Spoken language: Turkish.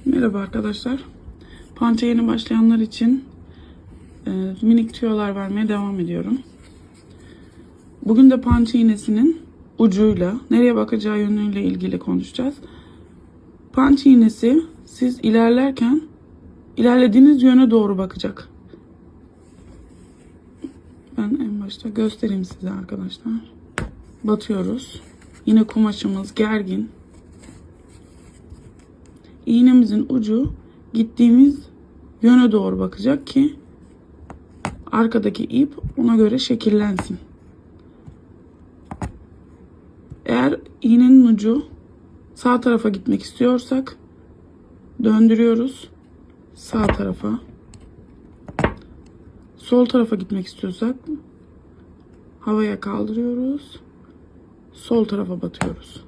Merhaba arkadaşlar. Pança yeni başlayanlar için minik tüyolar vermeye devam ediyorum. Bugün de pança iğnesinin ucuyla nereye bakacağı yönüyle ilgili konuşacağız. Pança iğnesi siz ilerlerken ilerlediğiniz yöne doğru bakacak. Ben en başta göstereyim size arkadaşlar. Batıyoruz. Yine kumaşımız gergin. İğnemizin ucu gittiğimiz yöne doğru bakacak ki arkadaki ip ona göre şekillensin. Eğer iğnenin ucu sağ tarafa gitmek istiyorsak döndürüyoruz sağ tarafa. Sol tarafa gitmek istiyorsak havaya kaldırıyoruz. Sol tarafa batıyoruz.